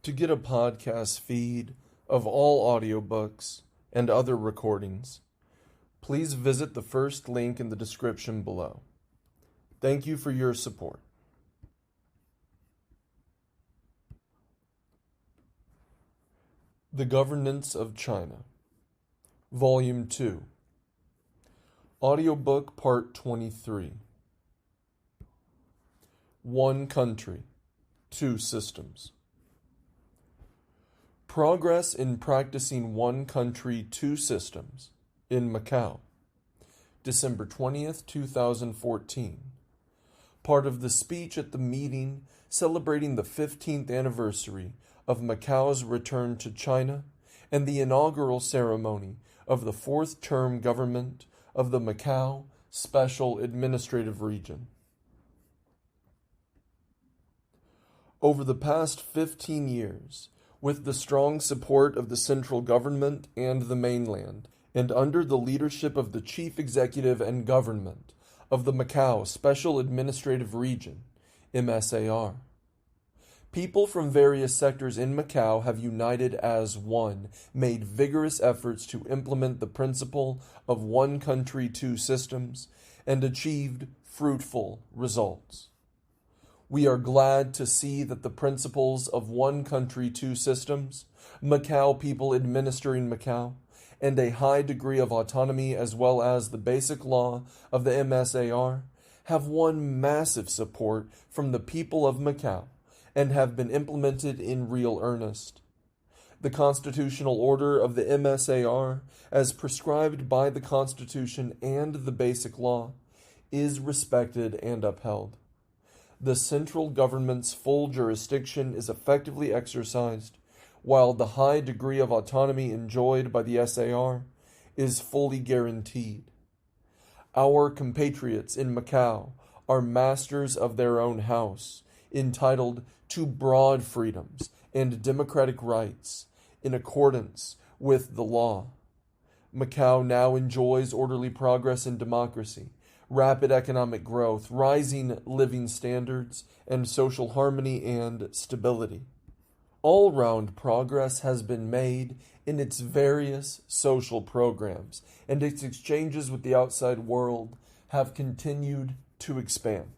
To get a podcast feed of all audiobooks and other recordings, please visit the first link in the description below. Thank you for your support. The Governance of China, Volume 2, Audiobook Part 23. One Country, Two Systems. Progress in practicing one country, two systems in Macau, December 20th, 2014. Part of the speech at the meeting celebrating the 15th anniversary of Macau's return to China and the inaugural ceremony of the fourth-term government of the Macau Special Administrative Region. Over the past 15 years, with the strong support of the central government and the mainland, and under the leadership of the Chief Executive and Government of the Macau Special Administrative Region, MSAR, people from various sectors in Macau have united as one, made vigorous efforts to implement the principle of one country, two systems, and achieved fruitful results. We are glad to see that the principles of one country, two systems, Macau people administering Macau, and a high degree of autonomy as well as the basic law of the MSAR have won massive support from the people of Macau and have been implemented in real earnest. The constitutional order of the MSAR, as prescribed by the Constitution and the basic law, is respected and upheld. The central government's full jurisdiction is effectively exercised, while the high degree of autonomy enjoyed by the SAR is fully guaranteed. Our compatriots in Macau are masters of their own house, entitled to broad freedoms and democratic rights in accordance with the law. Macau now enjoys orderly progress in democracy, rapid economic growth, rising living standards, and social harmony and stability. All-round progress has been made in its various social programs, and its exchanges with the outside world have continued to expand.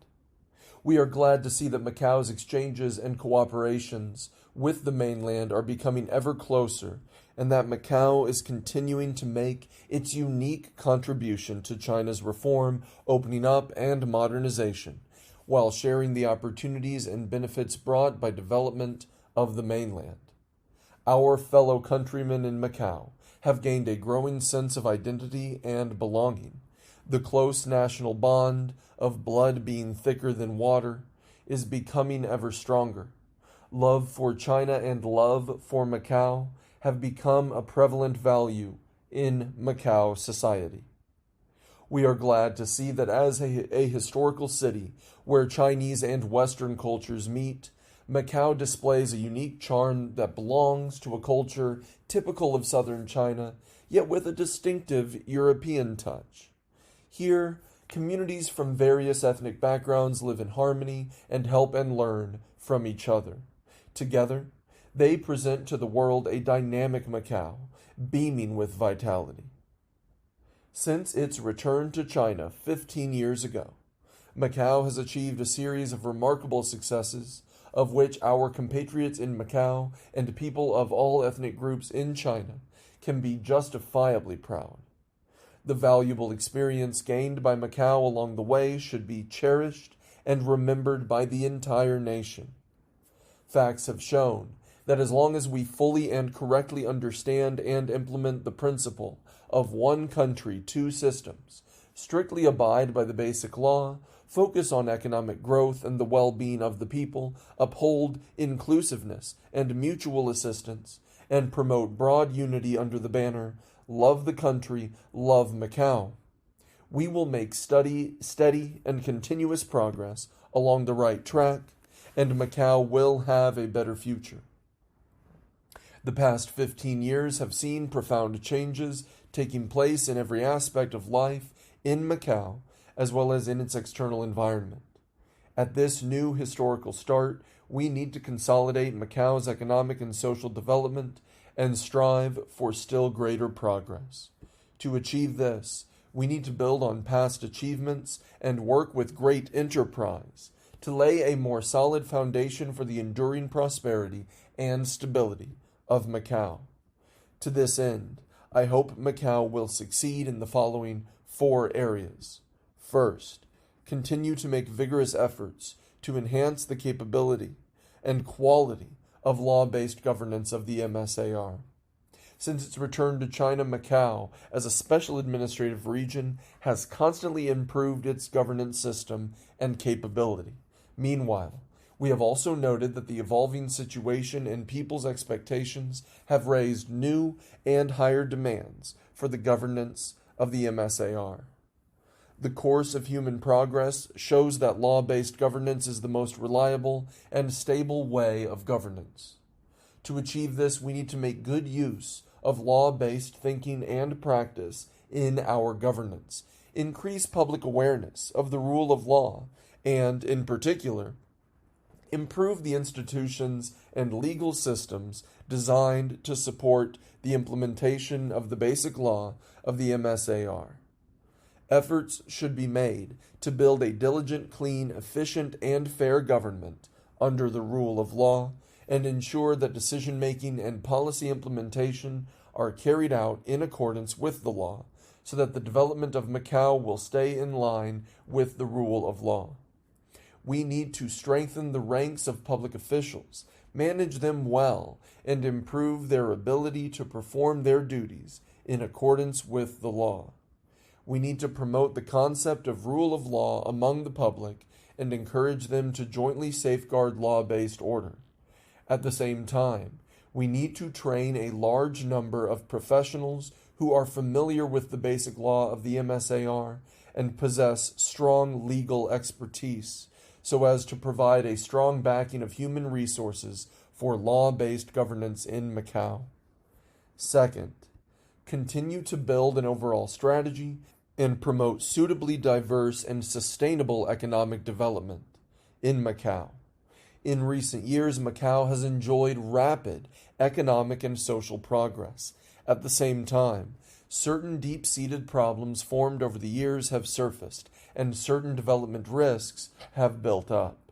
We are glad to see that Macau's exchanges and cooperations with the mainland are becoming ever closer, and that Macau is continuing to make its unique contribution to China's reform, opening up, and modernization, while sharing the opportunities and benefits brought by development of the mainland. Our fellow countrymen in Macau have gained a growing sense of identity and belonging. The close national bond of blood being thicker than water is becoming ever stronger. Love for China and love for Macau have become a prevalent value in Macau society. We are glad to see that as a historical city where Chinese and Western cultures meet, Macau displays a unique charm that belongs to a culture typical of southern China, yet with a distinctive European touch. Here, communities from various ethnic backgrounds live in harmony and help and learn from each other. Together, they present to the world a dynamic Macau, beaming with vitality. Since its return to China 15 years ago, Macau has achieved a series of remarkable successes, of which our compatriots in Macau and people of all ethnic groups in China can be justifiably proud. The valuable experience gained by Macau along the way should be cherished and remembered by the entire nation. Facts have shown that as long as we fully and correctly understand and implement the principle of one country, two systems, strictly abide by the basic law, focus on economic growth and the well-being of the people, uphold inclusiveness and mutual assistance, and promote broad unity under the banner, Love the Country, Love Macau, we will make steady and continuous progress along the right track, and Macau will have a better future. The past 15 years have seen profound changes taking place in every aspect of life in Macau, as well as in its external environment. At this new historical start, we need to consolidate Macau's economic and social development and strive for still greater progress. To achieve this, we need to build on past achievements and work with great enterprise to lay a more solid foundation for the enduring prosperity and stability of Macau. To this end, I hope Macau will succeed in the following 4 areas. First, continue to make vigorous efforts to enhance the capability and quality of law-based governance of the MSAR. Since its return to China, Macau, as a special administrative region, has constantly improved its governance system and capability. Meanwhile, we have also noted that the evolving situation and people's expectations have raised new and higher demands for the governance of the MSAR. The course of human progress shows that law-based governance is the most reliable and stable way of governance. To achieve this, we need to make good use of law-based thinking and practice in our governance, increase public awareness of the rule of law, and, in particular, improve the institutions and legal systems designed to support the implementation of the basic law of the MSAR. Efforts should be made to build a diligent, clean, efficient, and fair government under the rule of law and ensure that decision-making and policy implementation are carried out in accordance with the law so that the development of Macau will stay in line with the rule of law. We need to strengthen the ranks of public officials, manage them well, and improve their ability to perform their duties in accordance with the law. We need to promote the concept of rule of law among the public and encourage them to jointly safeguard law-based order. At the same time, we need to train a large number of professionals who are familiar with the basic law of the MSAR and possess strong legal expertise, so as to provide a strong backing of human resources for law-based governance in Macau. Second, continue to build an overall strategy and promote suitably diverse and sustainable economic development in Macau. In recent years, Macau has enjoyed rapid economic and social progress. At the same time, certain deep-seated problems formed over the years have surfaced, and certain development risks have built up.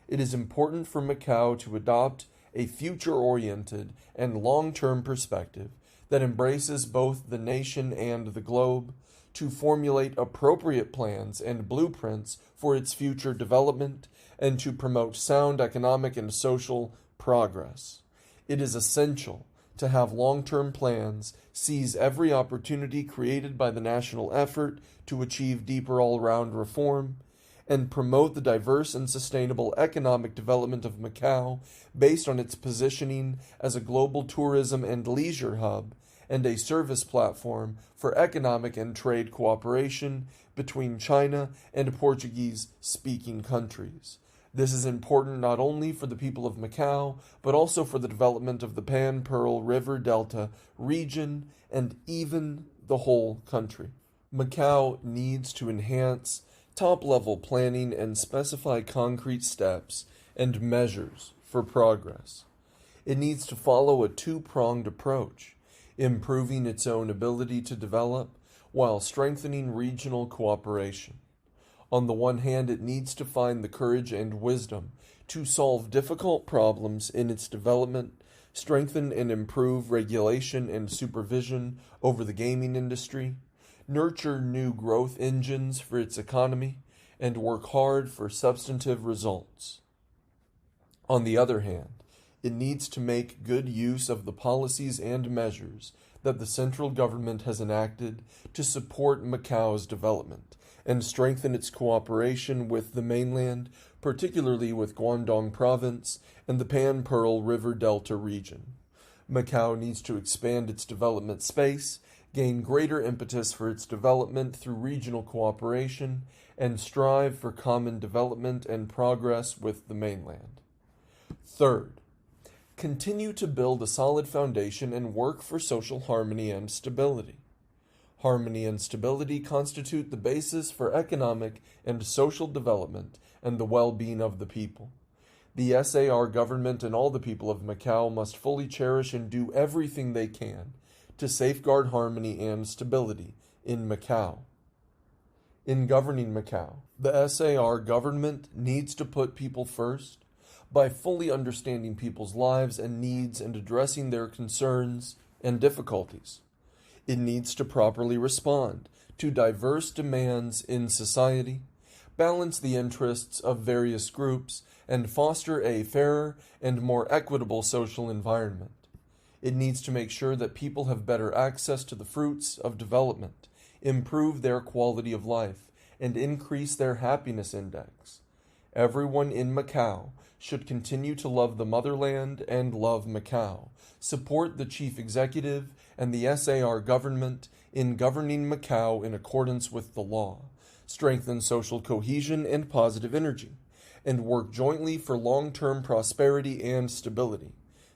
It is important for Macau to adopt a future-oriented and long-term perspective that embraces both the nation and the globe, to formulate appropriate plans and blueprints for its future development, and to promote sound economic and social progress. It is essential to have long-term plans, seize every opportunity created by the national effort to achieve deeper all-round reform, and promote the diverse and sustainable economic development of Macau based on its positioning as a global tourism and leisure hub and a service platform for economic and trade cooperation between China and Portuguese-speaking countries. This is important not only for the people of Macau, but also for the development of the Pan-Pearl River Delta region and even the whole country. Macau needs to enhance top-level planning and specify concrete steps and measures for progress. It needs to follow a two-pronged approach, improving its own ability to develop while strengthening regional cooperation. On the one hand, it needs to find the courage and wisdom to solve difficult problems in its development, strengthen and improve regulation and supervision over the gaming industry, nurture new growth engines for its economy, and work hard for substantive results. On the other hand, it needs to make good use of the policies and measures that the central government has enacted to support Macau's development and strengthen its cooperation with the mainland, particularly with Guangdong Province and the Pan-Pearl River Delta region. Macau needs to expand its development space, gain greater impetus for its development through regional cooperation, and strive for common development and progress with the mainland. Third, continue to build a solid foundation and work for social harmony and stability. Harmony and stability constitute the basis for economic and social development and the well-being of the people. The SAR government and all the people of Macau must fully cherish and do everything they can to safeguard harmony and stability in Macau. In governing Macau, the SAR government needs to put people first by fully understanding people's lives and needs and addressing their concerns and difficulties. It needs to properly respond to diverse demands in society, balance the interests of various groups, and foster a fairer and more equitable social environment. It needs to make sure that people have better access to the fruits of development, improve their quality of life, and increase their happiness index. Everyone in Macau should continue to love the motherland and love Macau, support the chief executive and the SAR government in governing Macau in accordance with the law, strengthen social cohesion and positive energy, and work jointly for long-term prosperity and stability.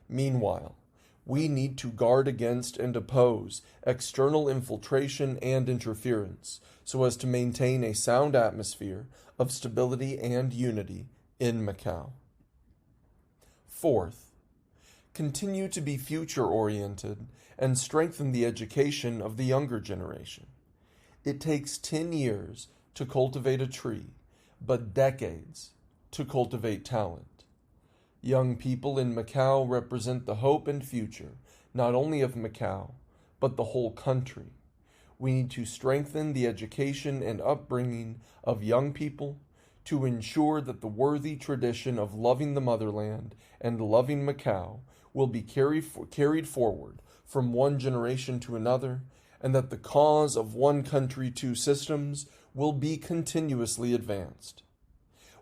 Meanwhile, we need to guard against and oppose external infiltration and interference so as to maintain a sound atmosphere of stability and unity in Macau. Fourth, continue to be future-oriented and strengthen the education of the younger generation. It takes 10 years to cultivate a tree, but decades to cultivate talent. Young people in Macau represent the hope and future, not only of Macau, but the whole country. We need to strengthen the education and upbringing of young people to ensure that the worthy tradition of loving the motherland and loving Macau will be carried forward from one generation to another, and that the cause of one country, two systems will be continuously advanced.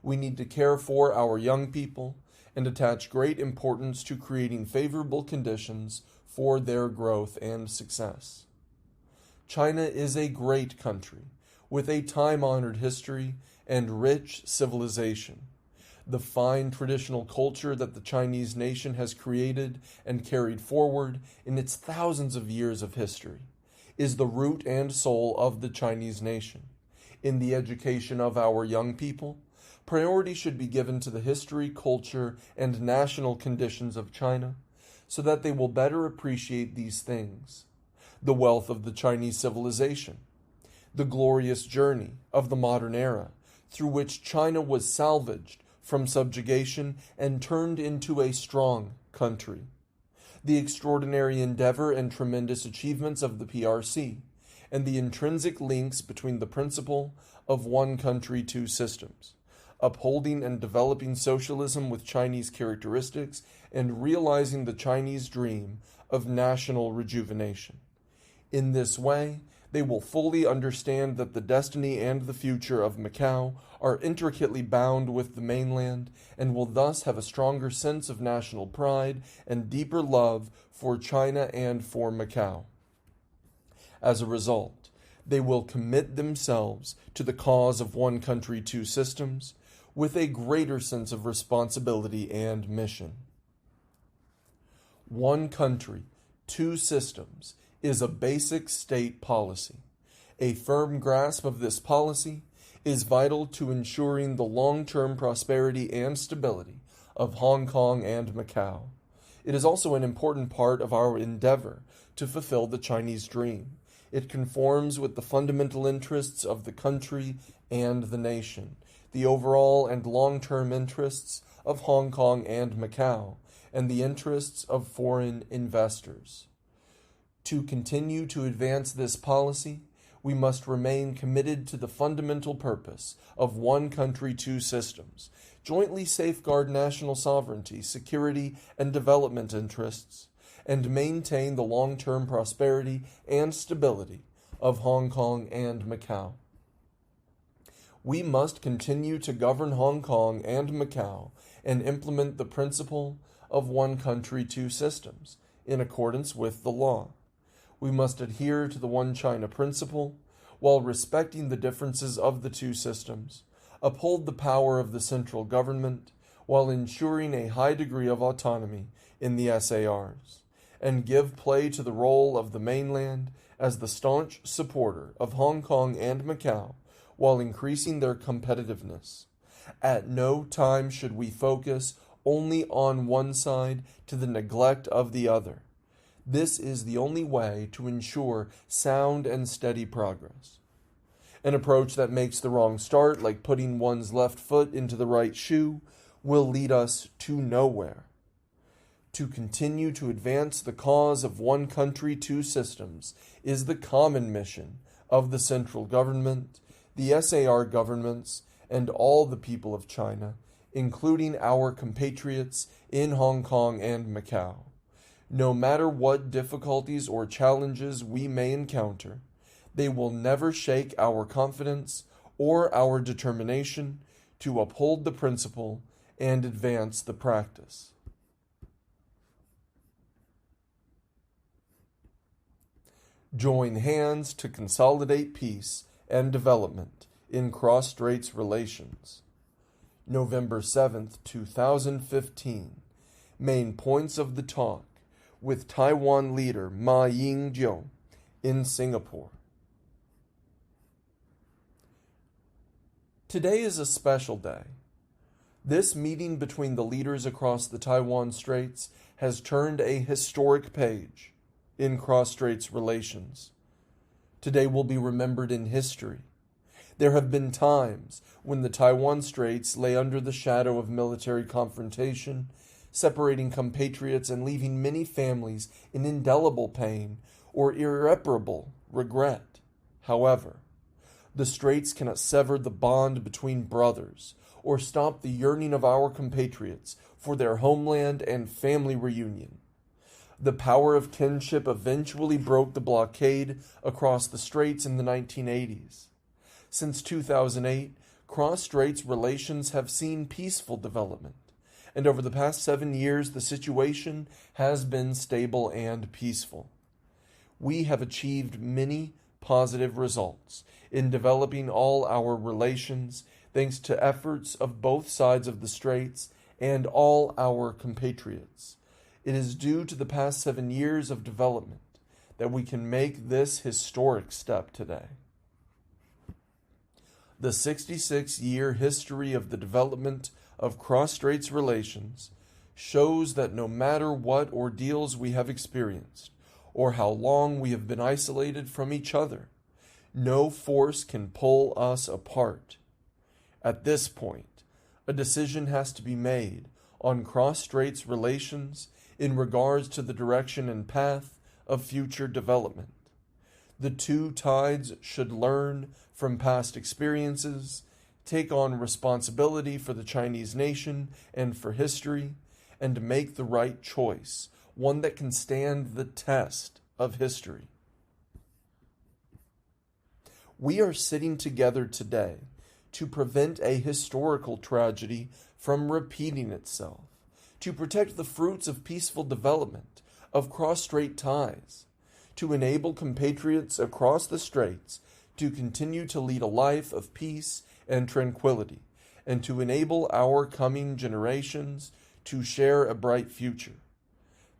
We need to care for our young people and attach great importance to creating favorable conditions for their growth and success. China is a great country with a time-honored history and rich civilization. The fine traditional culture that the Chinese nation has created and carried forward in its thousands of years of history is the root and soul of the Chinese nation. In the education of our young people, priority should be given to the history, culture, and national conditions of China so that they will better appreciate these things: the wealth of the Chinese civilization, the glorious journey of the modern era through which China was salvaged from subjugation and turned into a strong country, the extraordinary endeavor and tremendous achievements of the PRC, and the intrinsic links between the principle of one country, two systems, upholding and developing socialism with Chinese characteristics, and realizing the Chinese dream of national rejuvenation. In this way, they will fully understand that the destiny and the future of Macau are intricately bound with the mainland, and will thus have a stronger sense of national pride and deeper love for China and for Macau. As a result, they will commit themselves to the cause of one country, two systems, with a greater sense of responsibility and mission. One country, two systems is a basic state policy. A firm grasp of this policy is vital to ensuring the long-term prosperity and stability of Hong Kong and Macau. It is also an important part of our endeavor to fulfill the Chinese dream. It conforms with the fundamental interests of the country and the nation, the overall and long-term interests of Hong Kong and Macau, and the interests of foreign investors. To continue to advance this policy, we must remain committed to the fundamental purpose of one country, two systems, jointly safeguard national sovereignty, security, and development interests, and maintain the long-term prosperity and stability of Hong Kong and Macau. We must continue to govern Hong Kong and Macau and implement the principle of one country, two systems in accordance with the law. We must adhere to the one China principle while respecting the differences of the two systems, uphold the power of the central government while ensuring a high degree of autonomy in the SARs, and give play to the role of the mainland as the staunch supporter of Hong Kong and Macau while increasing their competitiveness. At no time should we focus only on one side to the neglect of the other. This is the only way to ensure sound and steady progress. An approach that makes the wrong start, like putting one's left foot into the right shoe, will lead us to nowhere. To continue to advance the cause of one country, two systems is the common mission of the central government, the SAR governments, and all the people of China, including our compatriots in Hong Kong and Macau. No matter what difficulties or challenges we may encounter, they will never shake our confidence or our determination to uphold the principle and advance the practice. Join hands to consolidate peace and development in Cross-Straits relations. November 7th, 2015. Main points of the talk with Taiwan leader Ma Ying-jeou in Singapore. Today is a special day. This meeting between the leaders across the Taiwan Straits has turned a historic page in Cross-Straits relations. Today will be remembered in history. There have been times when the Taiwan Straits lay under the shadow of military confrontation, separating compatriots and leaving many families in indelible pain or irreparable regret. However, the Straits cannot sever the bond between brothers or stop the yearning of our compatriots for their homeland and family reunion. The power of kinship eventually broke the blockade across the Straits in the 1980s. Since 2008, Cross-Straits relations have seen peaceful development, and over the past 7 years, the situation has been stable and peaceful. We have achieved many positive results in developing all our relations thanks to efforts of both sides of the Straits and all our compatriots. It is due to the past 7 years of development that we can make this historic step today. The 66-year history of the development of Cross-Straits relations shows that no matter what ordeals we have experienced or how long we have been isolated from each other, no force can pull us apart. At this point, a decision has to be made on Cross-Straits relations in regards to the direction and path of future development. The two tides should learn from past experiences, take on responsibility for the Chinese nation and for history, and make the right choice, one that can stand the test of history. We are sitting together today to prevent a historical tragedy from repeating itself, to protect the fruits of peaceful development, of cross-strait ties, to enable compatriots across the Straits to continue to lead a life of peace and tranquility, and to enable our coming generations to share a bright future.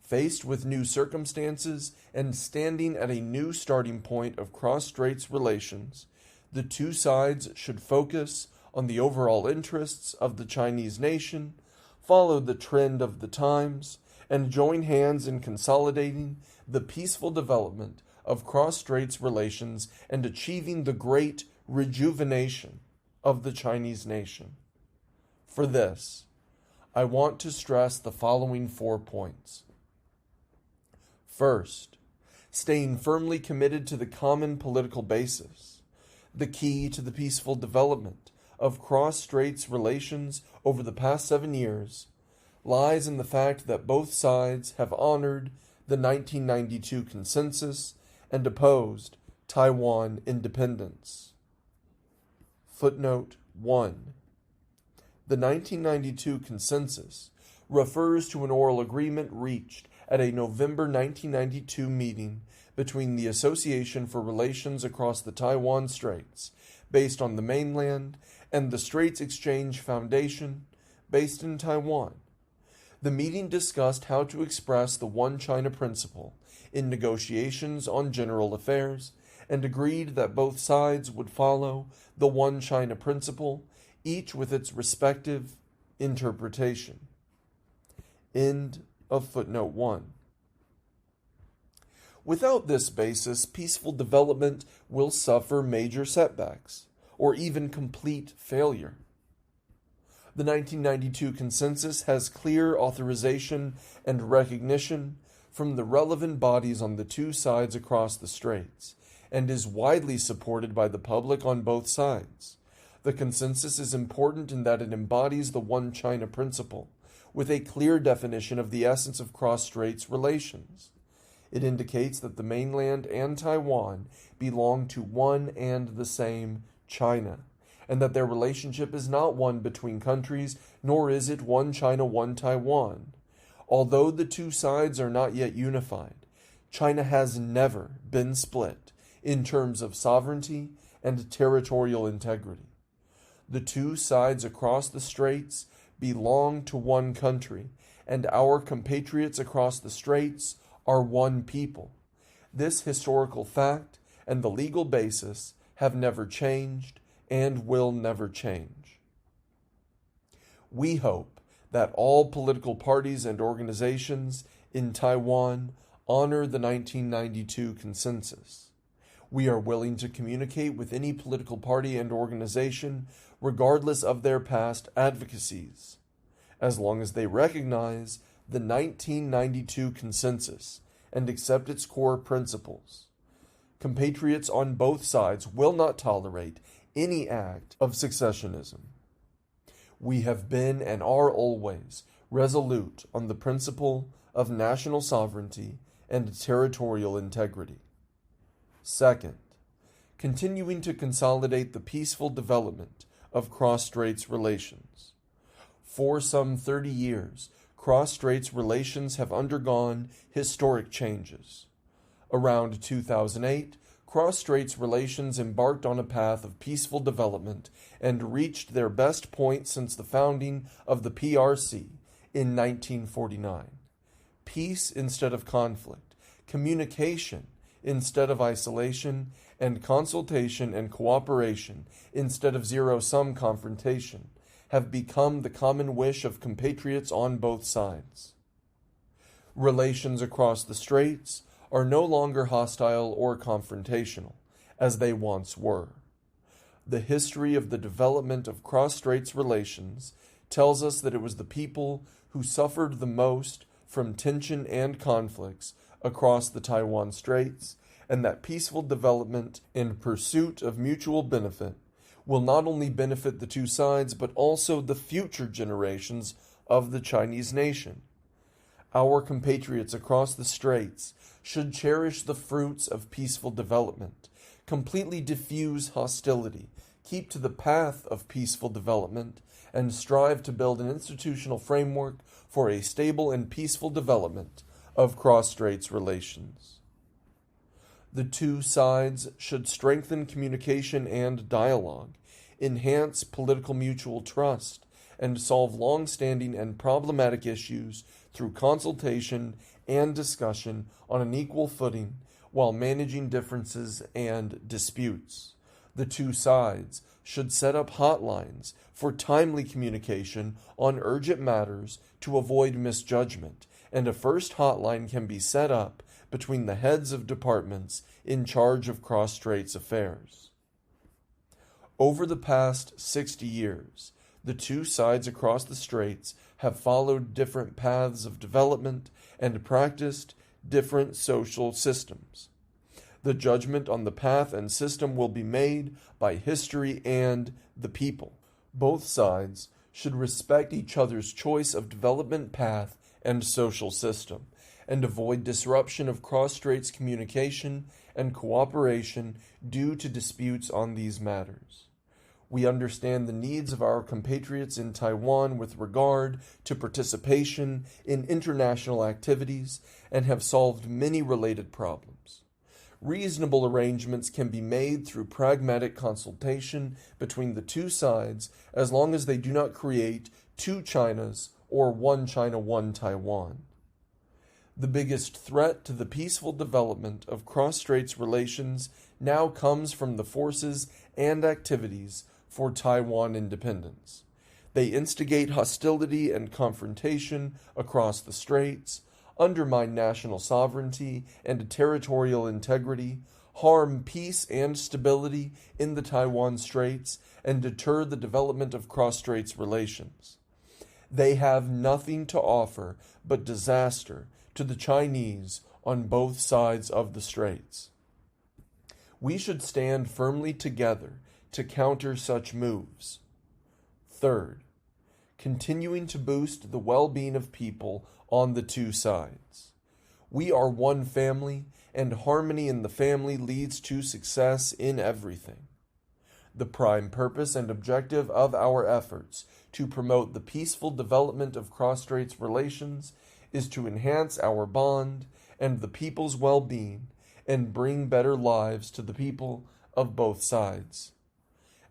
Faced with new circumstances and standing at a new starting point of Cross-Straits relations, the two sides should focus on the overall interests of the Chinese nation, follow the trend of the times, and join hands in consolidating the peaceful development of Cross-Straits relations and achieving the great rejuvenation of the Chinese nation. For this, I want to stress the following 4 points. First, staying firmly committed to the common political basis. The key to the peaceful development of Cross-Straits relations over the past 7 years lies in the fact that both sides have honored the 1992 consensus and opposed Taiwan independence. Footnote 1. The 1992 consensus refers to an oral agreement reached at a November 1992 meeting between the Association for Relations Across the Taiwan Straits, based on the mainland, and the Straits Exchange Foundation, based in Taiwan. The meeting discussed how to express the One China principle in negotiations on general affairs and agreed that both sides would follow the One China principle, each with its respective interpretation. End of footnote 1. Without this basis, peaceful development will suffer major setbacks, or even complete failure. The 1992 consensus has clear authorization and recognition from the relevant bodies on the two sides across the straits, and is widely supported by the public on both sides. The consensus is important in that it embodies the One China principle, with a clear definition of the essence of Cross-Straits relations. It indicates that the mainland and Taiwan belong to one and the same China, and that their relationship is not one between countries, nor is it one China, one Taiwan. Although the two sides are not yet unified, China has never been split in terms of sovereignty and territorial integrity. The two sides across the straits belong to one country, and our compatriots across the straits are one people. This historical fact and the legal basis have never changed and will never change. We hope that all political parties and organizations in Taiwan honor the 1992 consensus. We are willing to communicate with any political party and organization regardless of their past advocacies, as long as they recognize the 1992 consensus and accept its core principles. Compatriots on both sides will not tolerate any act of secessionism. We have been and are always resolute on the principle of national sovereignty and territorial integrity. Second, continuing to consolidate the peaceful development of Cross-Straits relations. For some 30 years, Cross-Straits relations have undergone historic changes. Around 2008, Cross-Straits relations embarked on a path of peaceful development and reached their best point since the founding of the PRC in 1949. Peace instead of conflict, communication instead of isolation, and consultation and cooperation instead of zero-sum confrontation have become the common wish of compatriots on both sides. Relations across the straits are no longer hostile or confrontational, as they once were. The history of the development of Cross-Straits relations tells us that it was the people who suffered the most from tension and conflicts across the Taiwan Straits, and that peaceful development and pursuit of mutual benefit will not only benefit the two sides, but also the future generations of the Chinese nation. Our compatriots across the straits should cherish the fruits of peaceful development, completely diffuse hostility, keep to the path of peaceful development, and strive to build an institutional framework for a stable and peaceful development of Cross-Straits relations. The two sides should strengthen communication and dialogue, enhance political mutual trust, and solve long-standing and problematic issues through consultation and discussion on an equal footing while managing differences and disputes. The two sides should set up hotlines for timely communication on urgent matters to avoid misjudgment, and a first hotline can be set up between the heads of departments in charge of Cross-Straits affairs. Over the past 60 years, the two sides across the straits have followed different paths of development and practiced different social systems. The judgment on the path and system will be made by history and the people. Both sides should respect each other's choice of development path and social system, and avoid disruption of Cross-Straits communication and cooperation due to disputes on these matters. We understand the needs of our compatriots in Taiwan with regard to participation in international activities and have solved many related problems. Reasonable arrangements can be made through pragmatic consultation between the two sides as long as they do not create two Chinas or One China, One Taiwan. The biggest threat to the peaceful development of cross-straits relations now comes from the forces and activities for Taiwan independence. They instigate hostility and confrontation across the straits, undermine national sovereignty and territorial integrity, harm peace and stability in the Taiwan Straits, and deter the development of cross-straits relations. They have nothing to offer but disaster to the Chinese on both sides of the straits. We should stand firmly together to counter such moves. Third, continuing to boost the well-being of people on the two sides. We are one family, and harmony in the family leads to success in everything. The prime purpose and objective of our efforts to promote the peaceful development of cross-straits relations is to enhance our bond and the people's well-being and bring better lives to the people of both sides.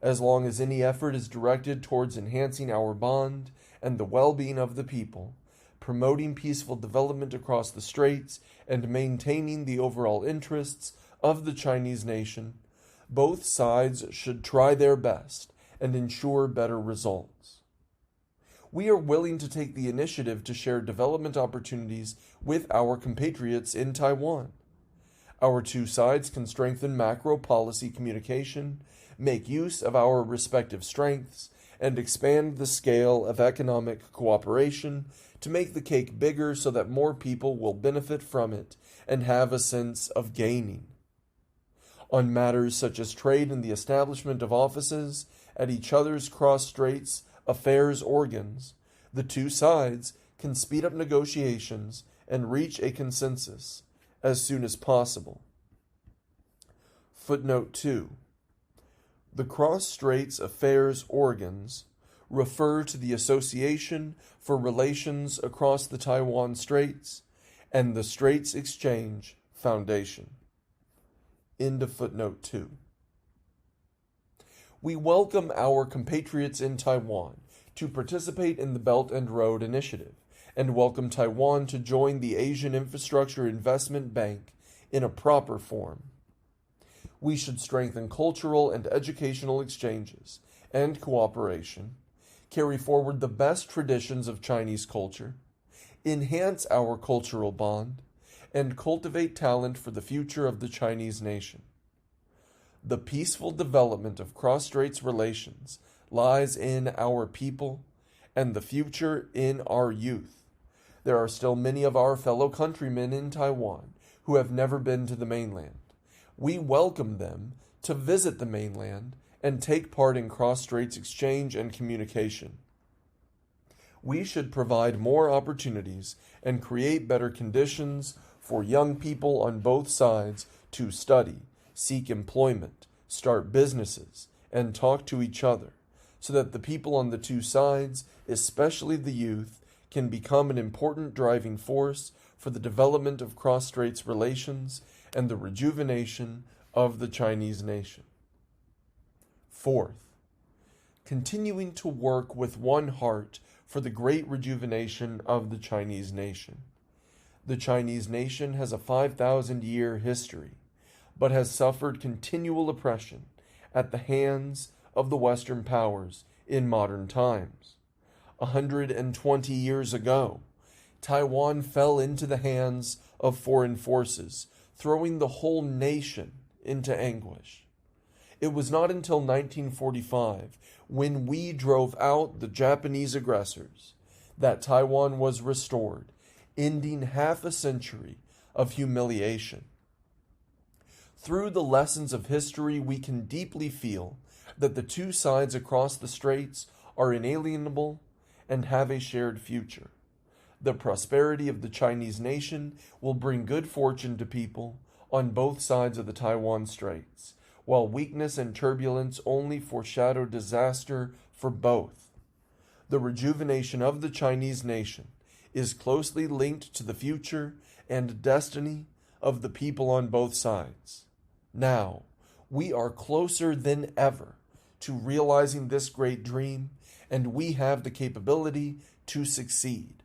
As long as any effort is directed towards enhancing our bond and the well-being of the people, promoting peaceful development across the straits, and maintaining the overall interests of the Chinese nation, both sides should try their best and ensure better results. We are willing to take the initiative to share development opportunities with our compatriots in Taiwan. Our two sides can strengthen macro policy communication, make use of our respective strengths, and expand the scale of economic cooperation to make the cake bigger so that more people will benefit from it and have a sense of gaining. On matters such as trade and the establishment of offices at each other's cross-straits affairs organs, the two sides can speed up negotiations and reach a consensus as soon as possible. Footnote 2. The Cross-Straits affairs organs refer to the Association for Relations Across the Taiwan Straits and the Straits Exchange Foundation. End of footnote 2. We welcome our compatriots in Taiwan to participate in the Belt and Road Initiative, and welcome Taiwan to join the Asian Infrastructure Investment Bank in a proper form. We should strengthen cultural and educational exchanges and cooperation, carry forward the best traditions of Chinese culture, enhance our cultural bond, and cultivate talent for the future of the Chinese nation. The peaceful development of cross-straits relations lies in our people and the future in our youth. There are still many of our fellow countrymen in Taiwan who have never been to the mainland. We welcome them to visit the mainland and take part in cross-straits exchange and communication. We should provide more opportunities and create better conditions for young people on both sides to study, seek employment, start businesses, and talk to each other, so that the people on the two sides, especially the youth, can become an important driving force for the development of cross-straits relations and the rejuvenation of the Chinese nation. Fourth, continuing to work with one heart for the great rejuvenation of the Chinese nation. The Chinese nation has a 5,000-year history, but has suffered continual oppression at the hands of the Western powers in modern times. 120 years ago, Taiwan fell into the hands of foreign forces, throwing the whole nation into anguish. It was not until 1945, when we drove out the Japanese aggressors, that Taiwan was restored, ending half a century of humiliation. Through the lessons of history, we can deeply feel that the two sides across the straits are inalienable and have a shared future. The prosperity of the Chinese nation will bring good fortune to people on both sides of the Taiwan Straits, while weakness and turbulence only foreshadow disaster for both. The rejuvenation of the Chinese nation is closely linked to the future and destiny of the people on both sides. Now, we are closer than ever to realizing this great dream, and we have the capability to succeed.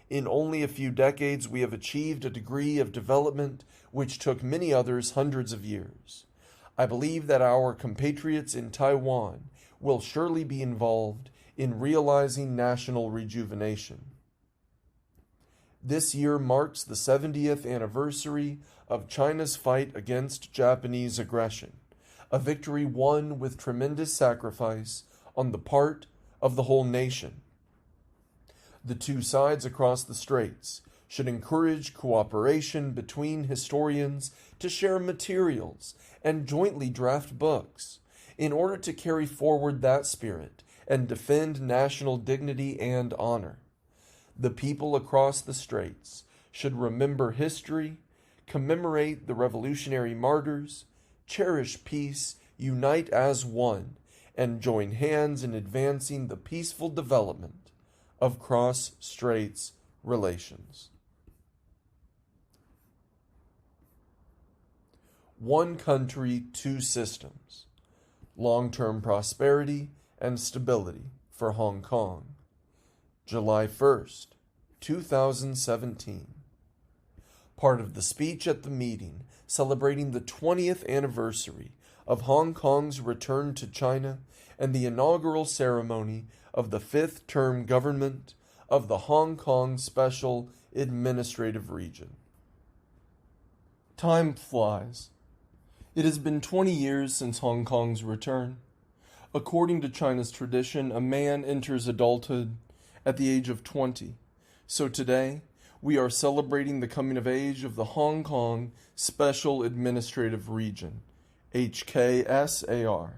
In only a few decades, we have achieved a degree of development which took many others hundreds of years. I believe that our compatriots in Taiwan will surely be involved in realizing national rejuvenation. This year marks the 70th anniversary of China's fight against Japanese aggression, a victory won with tremendous sacrifice on the part of the whole nation. The two sides across the straits should encourage cooperation between historians to share materials and jointly draft books in order to carry forward that spirit and defend national dignity and honor. The people across the straits should remember history, commemorate the revolutionary martyrs, cherish peace, unite as one, and join hands in advancing the peaceful development of Cross-Straits relations. One country, two systems. Long-term prosperity and stability for Hong Kong. July 1st, 2017. Part of the speech at the meeting celebrating the 20th anniversary of Hong Kong's return to China and the inaugural ceremony of the fifth-term government of the Hong Kong Special Administrative Region. Time flies. It has been 20 years since Hong Kong's return. According to China's tradition, a man enters adulthood at the age of 20. So today, we are celebrating the coming of age of the Hong Kong Special Administrative Region, HKSAR,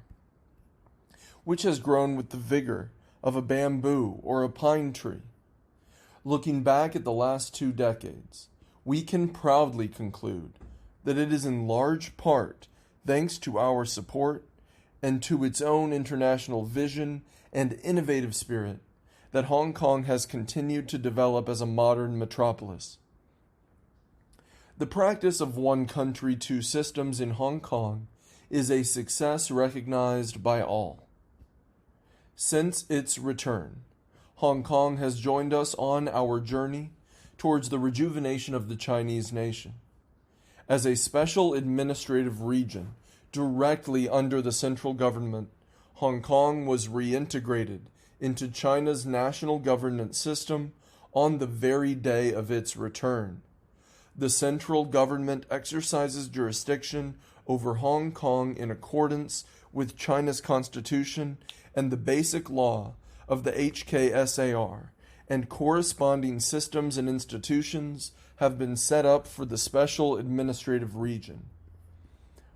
which has grown with the vigor of a bamboo or a pine tree. Looking back at the last 2 decades, we can proudly conclude that it is in large part thanks to our support and to its own international vision and innovative spirit that Hong Kong has continued to develop as a modern metropolis. The practice of one country, two systems in Hong Kong is a success recognized by all. Since its return, Hong Kong has joined us on our journey towards the rejuvenation of the Chinese nation. As a special administrative region directly under the central government, Hong Kong was reintegrated into China's national governance system on the very day of its return. The central government exercises jurisdiction over Hong Kong in accordance with China's constitution and the basic law of the HKSAR, and corresponding systems and institutions have been set up for the special administrative region.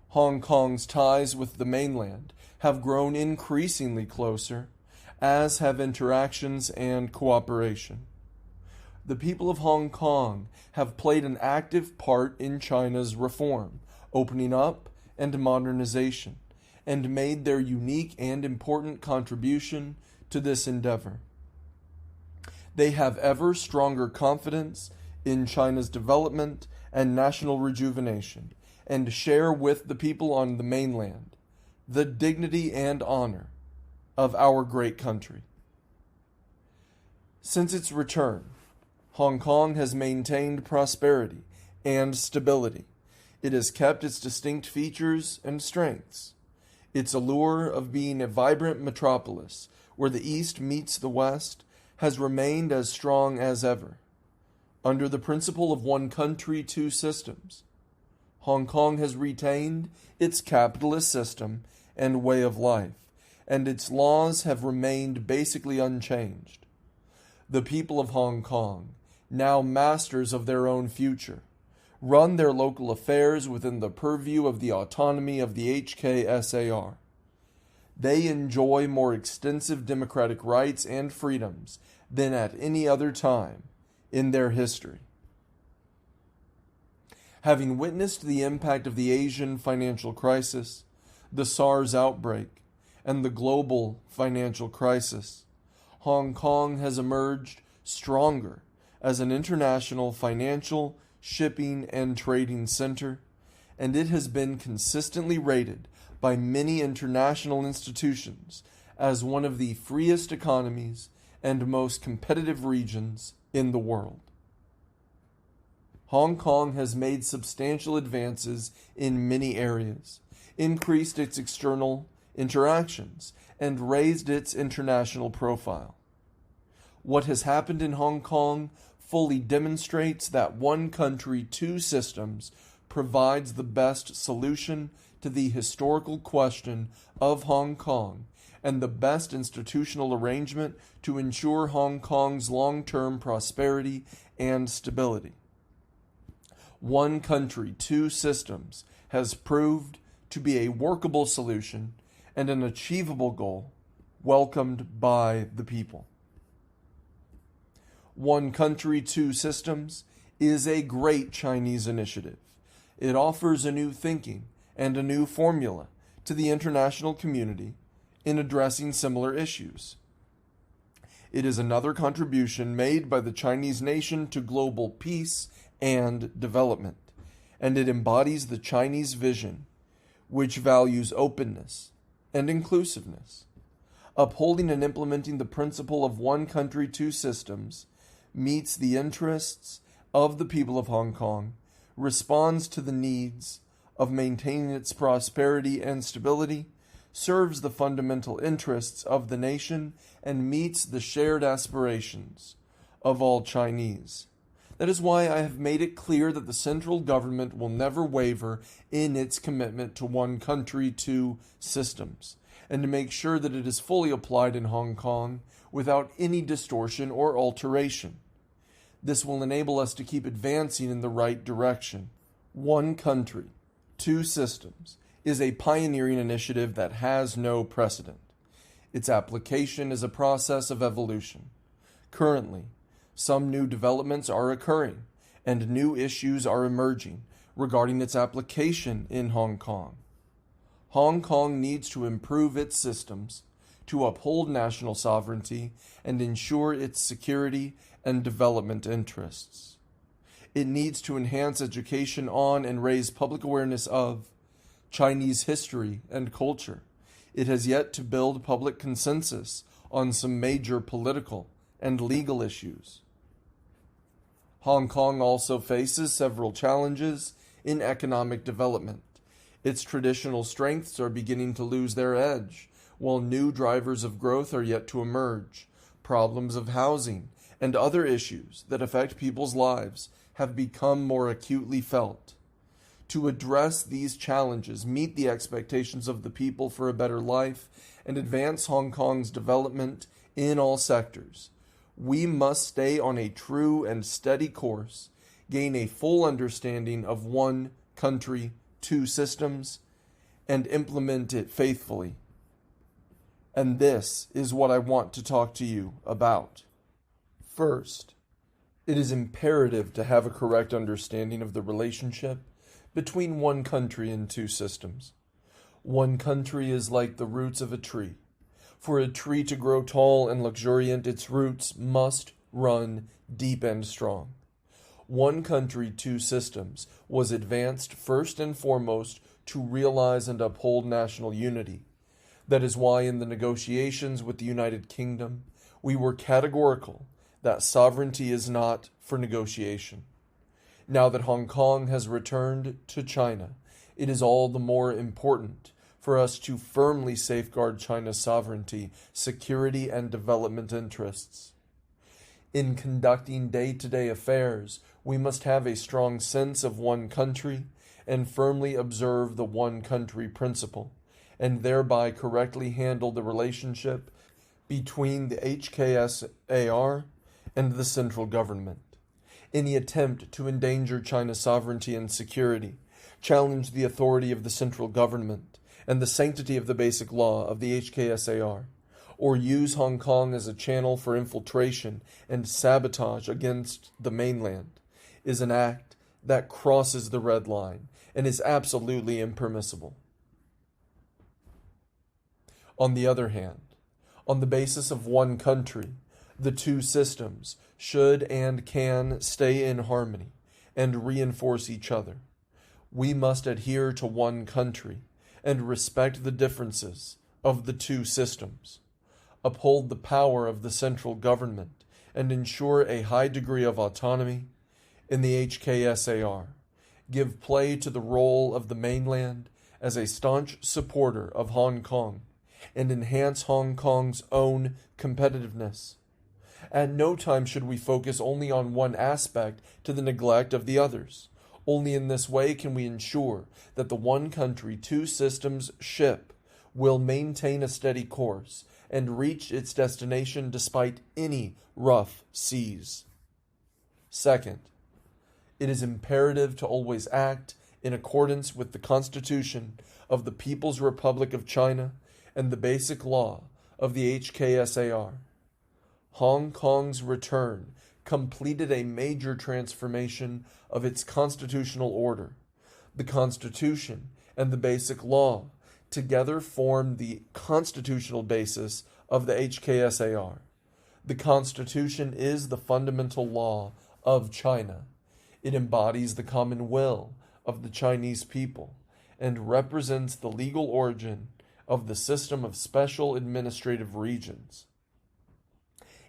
Hong Kong's ties with the mainland have grown increasingly closer, as have interactions and cooperation. The people of Hong Kong have played an active part in China's reform, opening up, and modernization, and made their unique and important contribution to this endeavor. They have ever stronger confidence in China's development and national rejuvenation, and share with the people on the mainland the dignity and honor of our great country. Since its return, Hong Kong has maintained prosperity and stability. It has kept its distinct features and strengths. Its allure of being a vibrant metropolis where the East meets the West has remained as strong as ever. Under the principle of one country, two systems, Hong Kong has retained its capitalist system and way of life, and its laws have remained basically unchanged. The people of Hong Kong, now masters of their own future, run their local affairs within the purview of the autonomy of the HKSAR. They enjoy more extensive democratic rights and freedoms than at any other time in their history. Having witnessed the impact of the Asian financial crisis, the SARS outbreak, and the global financial crisis, Hong Kong has emerged stronger as an international financial, shipping, and trading center, and it has been consistently rated by many international institutions as one of the freest economies and most competitive regions in the world. Hong Kong has made substantial advances in many areas, increased its external interactions, and raised its international profile. What has happened in Hong Kong fully demonstrates that one country, two systems provides the best solution to the historical question of Hong Kong and the best institutional arrangement to ensure Hong Kong's long-term prosperity and stability. One country, two systems has proved to be a workable solution and an achievable goal welcomed by the people. One country, two systems is a great Chinese initiative. It offers a new thinking and a new formula to the international community in addressing similar issues. It is another contribution made by the Chinese nation to global peace and development, and it embodies the Chinese vision, which values openness and inclusiveness. Upholding and implementing the principle of one country, two systems meets the interests of the people of Hong Kong, responds to the needs of maintaining its prosperity and stability, serves the fundamental interests of the nation, and meets the shared aspirations of all Chinese. That is why I have made it clear that the central government will never waver in its commitment to one country, two systems, and to make sure that it is fully applied in Hong Kong without any distortion or alteration. This will enable us to keep advancing in the right direction. One country, two systems is a pioneering initiative that has no precedent. Its application is a process of evolution. Currently, some new developments are occurring and new issues are emerging regarding its application in Hong Kong. Hong Kong needs to improve its systems to uphold national sovereignty and ensure its security and development interests. It needs to enhance education on and raise public awareness of Chinese history and culture. It has yet to build public consensus on some major political and legal issues. Hong Kong also faces several challenges in economic development. Its traditional strengths are beginning to lose their edge, while new drivers of growth are yet to emerge. Problems of housing and other issues that affect people's lives have become more acutely felt. To address these challenges, meet the expectations of the people for a better life, and advance Hong Kong's development in all sectors, we must stay on a true and steady course, gain a full understanding of one country, two systems, and implement it faithfully. And this is what I want to talk to you about. First, it is imperative to have a correct understanding of the relationship between one country and two systems. One country is like the roots of a tree. For a tree to grow tall and luxuriant, its roots must run deep and strong. One country, two systems was advanced first and foremost to realize and uphold national unity. That is why in the negotiations with the United Kingdom, we were categorical that sovereignty is not for negotiation. Now that Hong Kong has returned to China, it is all the more important for us to firmly safeguard China's sovereignty, security, and development interests. In conducting day-to-day affairs, we must have a strong sense of one country and firmly observe the one country principle, and thereby correctly handle the relationship between the HKSAR and the central government. Any attempt to endanger China's sovereignty and security, challenge the authority of the central government and the sanctity of the basic law of the HKSAR, or use Hong Kong as a channel for infiltration and sabotage against the mainland, is an act that crosses the red line and is absolutely impermissible. On the other hand, on the basis of one country, the two systems should and can stay in harmony and reinforce each other. We must adhere to one country and respect the differences of the two systems. uphold the power of the central government, and ensure a high degree of autonomy in the HKSAR, give play to the role of the mainland as a staunch supporter of Hong Kong, and enhance Hong Kong's own competitiveness. At no time should we focus only on one aspect to the neglect of the others. Only in this way can we ensure that the one country, two systems ship will maintain a steady course and reach its destination despite any rough seas. Second, it is imperative to always act in accordance with the Constitution of the People's Republic of China and the basic law of the HKSAR. Hong Kong's return completed a major transformation of its constitutional order. The Constitution and the basic law together form the constitutional basis of the HKSAR. The Constitution is the fundamental law of China. It embodies the common will of the Chinese people and represents the legal origin of the system of special administrative regions.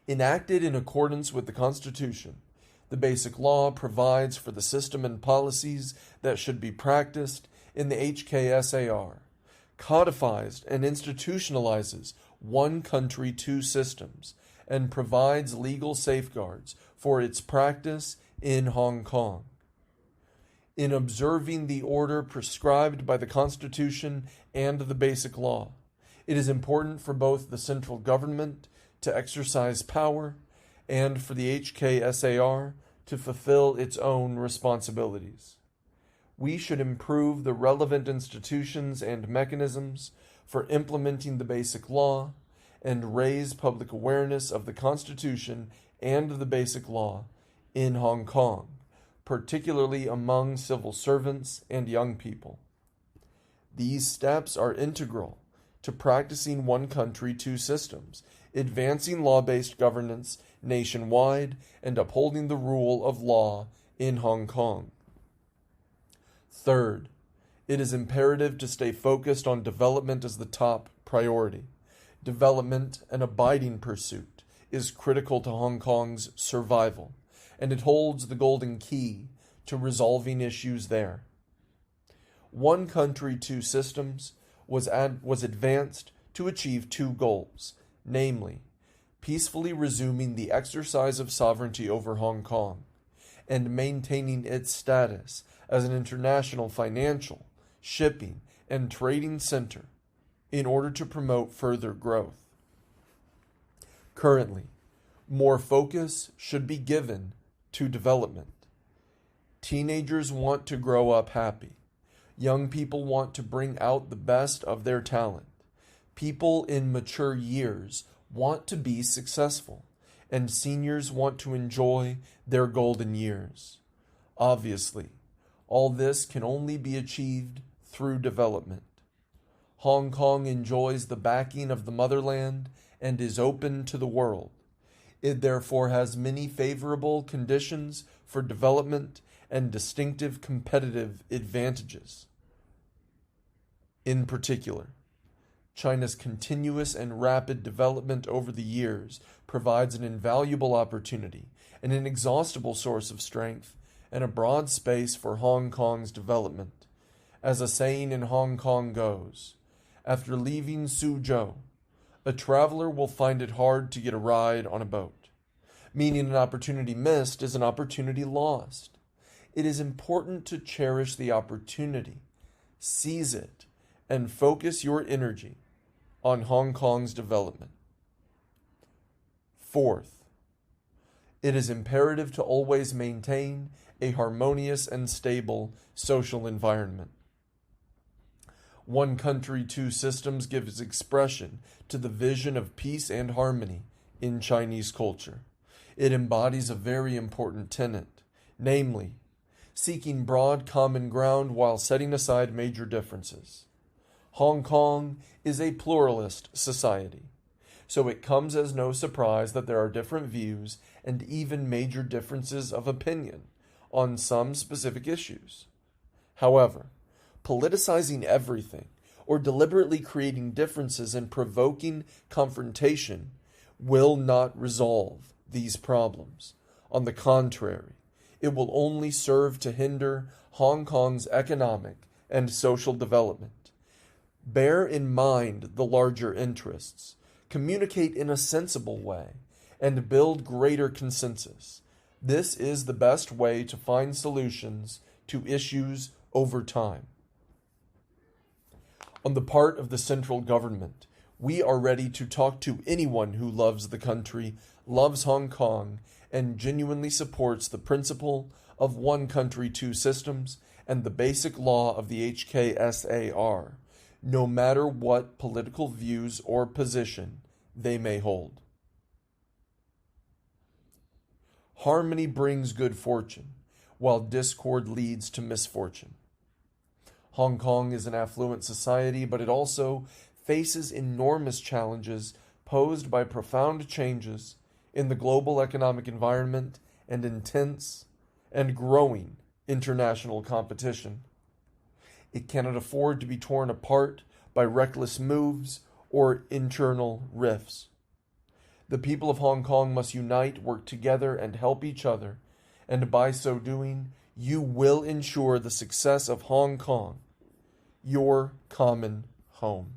Enacted in accordance with the Constitution, the Basic Law provides for the system and policies that should be practiced in the HKSAR, codifies and institutionalizes one country, two systems, and provides legal safeguards for its practice in Hong Kong. In observing the order prescribed by the Constitution and the Basic Law, it is important for both the central government to exercise power and for the HKSAR to fulfill its own responsibilities. We should improve the relevant institutions and mechanisms for implementing the Basic Law and raise public awareness of the Constitution and the Basic Law in Hong Kong, particularly among civil servants and young people. These steps are integral to practicing one country, two systems, advancing law-based governance nationwide, and upholding the rule of law in Hong Kong. Third, it is imperative to stay focused on development as the top priority. Development, an abiding pursuit, is critical to Hong Kong's survival, and it holds the golden key to resolving issues there. One country, two systems was advanced to achieve two goals, namely, peacefully resuming the exercise of sovereignty over Hong Kong and maintaining its status as an international financial, shipping, and trading center in order to promote further growth. Currently, more focus should be given to development. Teenagers want to grow up happy. Young people want to bring out the best of their talent. People in mature years want to be successful, and seniors want to enjoy their golden years. Obviously, all this can only be achieved through development. Hong Kong enjoys the backing of the motherland and is open to the world. It therefore has many favorable conditions for development and distinctive competitive advantages. In particular, China's continuous and rapid development over the years provides an invaluable opportunity, an inexhaustible source of strength, and a broad space for Hong Kong's development. As a saying in Hong Kong goes, after leaving Suzhou, a traveler will find it hard to get a ride on a boat, meaning an opportunity missed is an opportunity lost. It is important to cherish the opportunity, seize it, and focus your energy on Hong Kong's development. Fourth, it is imperative to always maintain a harmonious and stable social environment. One country, two systems gives expression to the vision of peace and harmony in Chinese culture. It embodies a very important tenet, namely, seeking broad common ground while setting aside major differences. Hong Kong is a pluralist society, so it comes as no surprise that there are different views and even major differences of opinion on some specific issues. However, politicizing everything or deliberately creating differences and provoking confrontation will not resolve these problems. On the contrary, it will only serve to hinder Hong Kong's economic and social development. Bear in mind the larger interests, communicate in a sensible way, and build greater consensus. This is the best way to find solutions to issues over time. On the part of the central government, we are ready to talk to anyone who loves the country, loves Hong Kong, and genuinely supports the principle of one country, two systems, and the basic law of the HKSAR, no matter what political views or position they may hold. Harmony brings good fortune, while discord leads to misfortune. Hong Kong is an affluent society, but it also faces enormous challenges posed by profound changes in the global economic environment and intense and growing international competition. It cannot afford to be torn apart by reckless moves or internal rifts. The people of Hong Kong must unite, work together, and help each other, and by so doing, you will ensure the success of Hong Kong, your common home.